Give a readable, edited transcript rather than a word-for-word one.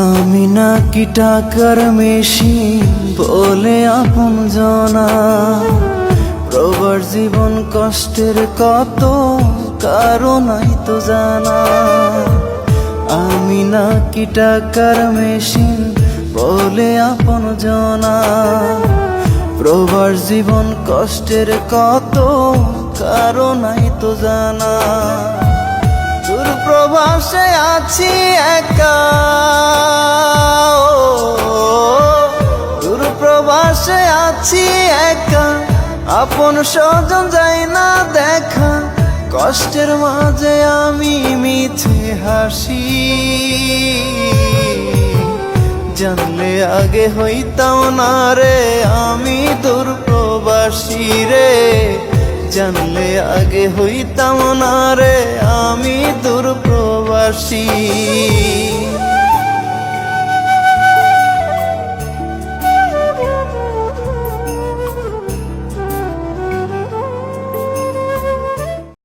আমি নাকি টাকার মেশিন বলে আপন জনা, প্রবার জীবন কষ্টের কত কারো নাই তো জানা। আমি নাকি টাকার মেশিন বলে আপন জনা, প্রবার জীবন কষ্টের কত কারো নাই তো জানা। দূর প্রবাসে আছি একা, দূর প্রবাসে আছি একা, আপন স্বজন যাই না দেখা। কষ্টের মাঝে আমি মিছে হাসি, জানলে আগে হইতাম না রে আমি দূর প্রবাসী রে। জানলে আগে হইতাম না রে আমি দূর প্রবাসী।